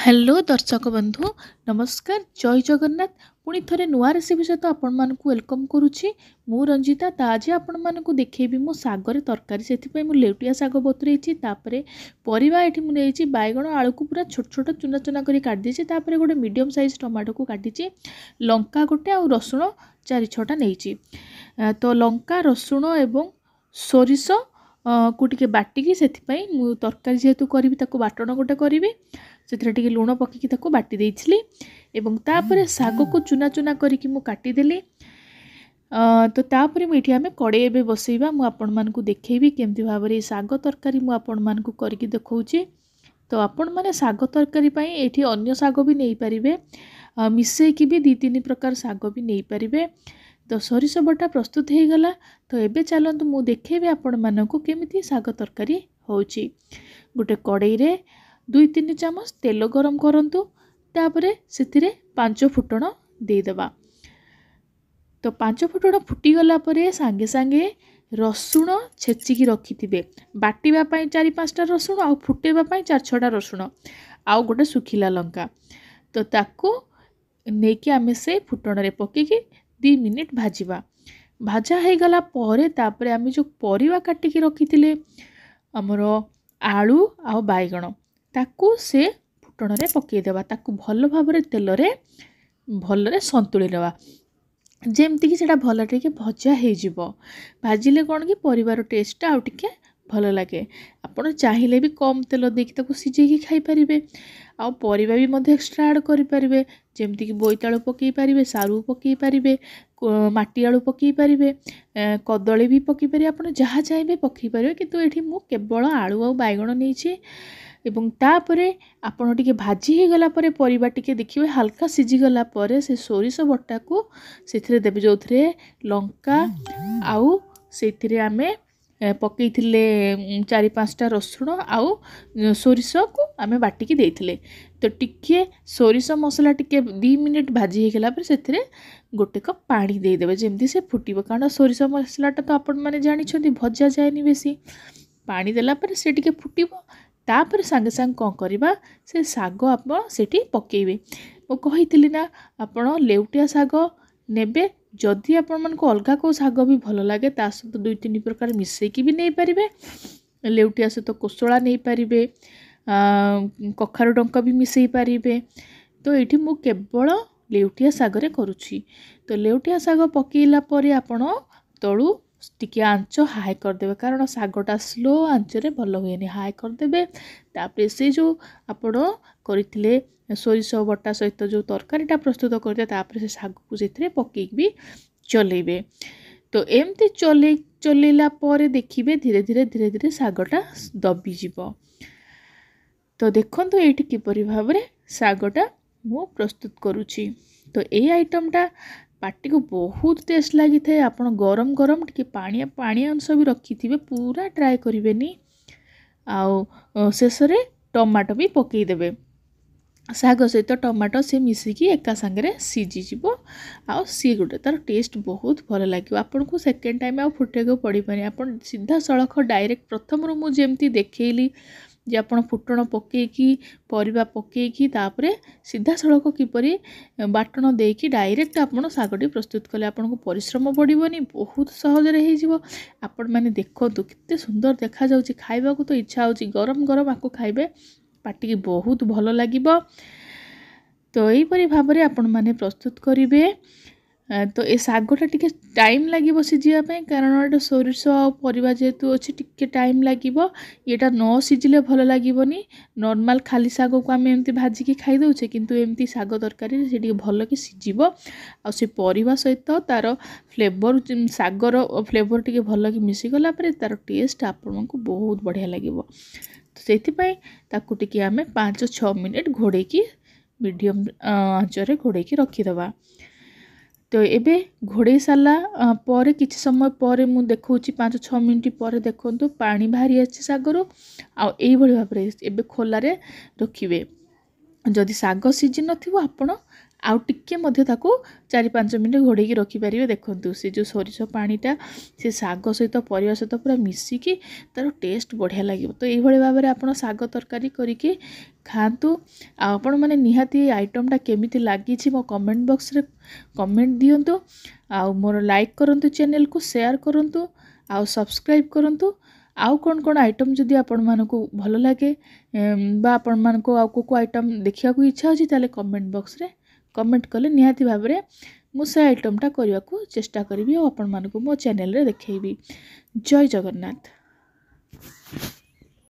Hello दर्शक बंधु नमस्कार जय जगन्नाथ पुणी थे नुआ रेसिपी सहित आपण मानक वेलकम करुच्ची मु रंजिता तो आज आपण मानक देखेबी मो सागर तरकारी से मु लेउटिया साग बतुरेची परिवा ये मुझे बैगण आलू को पूरा छोट छोट चुना चुना कर काटिदेची गोटे मीडियम साइज टमाटो को काटी लंका गोटे आ रसुण 4-6टा नहीं तो लंका रसुण एवं सोरिष को टिके बाटिकी से तरकारी जेहेतु करी बाटण गोटे करी से लुण पकईकी बाटी देइछली एवं तापर साग को चुना चुना करिकी मु काटिदेली तो तापर मुझे आम कड़े एवं बसैबा मु आपण मानकु देखैबी केमती भाव में साग तरकारी मु आपण मानकु करिकी देखौची। तो आपण माने साग तरकारी पई एठी अन्य साग भी नहीं पारिबे मिसेकी भी 2-3 प्रकार साग भी नहीं पारिबे। तो सरिष बटा प्रस्तुत हो गला तो एबे चलतु मु देखैबी आपण मानकु केमिति साग तरकारी होउची। गोटे कड़ाई रे 2-3 चामच तेल गरम करंतु तापरे सेतिरे 5 फुटण देदेबा। तो 5 फुटण फुटी गला परे सांगे सांगे रसुण छेचिकी रखिथिबे बाटिबा पई 4-5टा रसुण आ फुटेबा पई 4-6टा रसुण आ गोटे सुखिला लंका तो ताकू नेकी आमे से फुटण रे पकेकी 2 मिनिट भाजिबा। भाजा हो गला परे तापरे आमे जो परिवा काटिकी रखिथिले हमर आलू आ बैगण ताकू से फुटण रे पकेदेबा ताकू भल भाव रे तेल रे भल रे संतुली देबा जेमती कि सेटा भल टिके भजा हो जिवो। भाजिले कौन कि परिवार टेस्ट आउ टिके भल लगे। आपण चाहिए भी कम तेल देकी ताकू सिझेकी खाई परिबे आ परिबा भी मध्य एक्स्ट्रा ऐड करि परिबे जेमती कि बोईताळु पकई परिबे सारू पकई परिबे माटी आलू पकई परिबे कदली भी पकई परिबे आपण जहाँ चाहिए पकई परिबे किंतु एठी मु केवल आलू आ बैगण नहींछि एवं तापरे आपण टिके भाजी हो गला परे परिबा टिके देखिबे हल्का सिझी गला परे से सोरिष बटा को सेथिरे देबे जो थरे लंका आउ सेथिरे आमे पकईथिले 4-5टा रसुण आउ सोरिष को आमे बाटिकी देइथिले। तो टिके सोरिष मसला टिके 2 मिनिट भाजी हो गला परे सेथिरे गोटे कप पानी दे देबे जेमती से फुटिबो कारण सोरिष मसलाटा तो आपण माने जानि छथि भजा जायनि बेसी पानी देला परे से टिके फुटिबो तापर सांगे सांग कौन करवा से साग आप सेठी पकेबे। मु कहिथिली ना आपण लेउटिया साग नेबे जदि आपण मन को अलगा को साग भी भल लगे ता सहित 2-3 प्रकार मिसेकी भी नहीं पारिबे लेउटिया सहित कोसला नहीं पारिबे कखारु डंका भी मिसई पारिबे। तो ये मु केवल लेउटिया सागरे करुछि। तो लेउटिया साग पकेला परे आपण तळु टिके आंच हाई करदे कारण सागटा स्लो आंचरे भल हुए हाई करदे तापर से जो आपण करथिले सोरिष बटा सहित जो तरकारीटा प्रस्तुत करते तापर से साग को से पकईक भी चलेबे। तो एमती चलेला परे देखिबे धीरे धीरे सागटा दबी जीवो। तो देखंतु एठी किपरि भाव रे सागटा मु प्रस्तुत करुछि। तो ए आइटमटा पार्टी को बहुत टेस्ट लगी थे। आप गरम गरम टी पानी अंश भी रखी थे पूरा ट्राए करें आउ शेष में टमाटो भी पकईदेवे साग सहित टमाटो से मिसिकी एका सांगे सीझीज आउ सी गोटे तार टेस्ट बहुत भल लगे। आपन को सेकेंड टाइम आउ फुटेको पड़े आप सीधा सड़क डायरेक्ट प्रथम मुझे देखली जे आपण फुटण पकईकी परिबा पकईकी तापरे सीधा सड़क किपरि बाटण देकी डायरेक्ट आपण सागटी प्रस्तुत कले आपन को परिश्रम पड़िबनी बहुत सहज रे हे जिवो। आपण माने देखंतु किते सुंदर देखा जाउची खाइबा को तो इच्छा होची गरम गरम आको खाइबे पाटी की बहुत भल लागिबो। तो एही परि भाव रे आपण माने प्रस्तुत करिवे। तो ए सागटा टिके टाइम लागिबो सिझिया पे कारण एटा सोरिष परिबा जेतु अछि टिके टाइम लागिबो एटा न सिझिले भल लागिबोनी। नॉर्मल खाली साग को आमे एमती भाजी की खाइ दउछे किंतु एमती साग तरकारी से टिके भल कि सिझिबो आ से परिबा सहित तार फ्लेवर सागर फ्लेवर टिके भल कि मिसी गला परे तार टेस्ट आपनको बहुत बढ़िया लागिबो। तो सेति पई ताकू टिके आमे 5-6 मिनिट घोड़े की मीडियम आंचरे घोड़े की रखी दबा। तो एबे घोड़े सारा पर किछि समय पर मु देखौछि 5-6 मिनिट पर देखंतु पानी बाहरी आछि सागरो आ एई भली भाबरे एबे खोला रे रखिबे जदि शाग सीझी नथिबो आपण आउ टिके मध्य ताकू 4-5 मिनिट घोड़ेकी रखिपारे। देखु से जो सोरिष पानीटा से शाग सहित परिवा सहित पूरा मिसिकी तार टेस्ट बढ़िया लगे। तो ये भाव में आप शाग तरकारी करके खातु। आपण मैंने निहाती आइटमटा केमिति लगी मो कमेंट बॉक्स रे कमेंट दियंतु। आउ मोर लाइक करंतु, चैनल को शेयर करंतु, आउ सब्सक्राइब करंतु। आउ कौन कौन आइटम जदि आपण मानकु भल लगे बा आपण मानकु आउ को आइटम देखिया को इच्छा अछि ताले कमेंट बॉक्स रे कमेंट कले निहाती भाव में मु से आइटमटा करने को चेष्टा करी और आपण मानकु मो चैनल रे देखैबी। जय जगन्नाथ।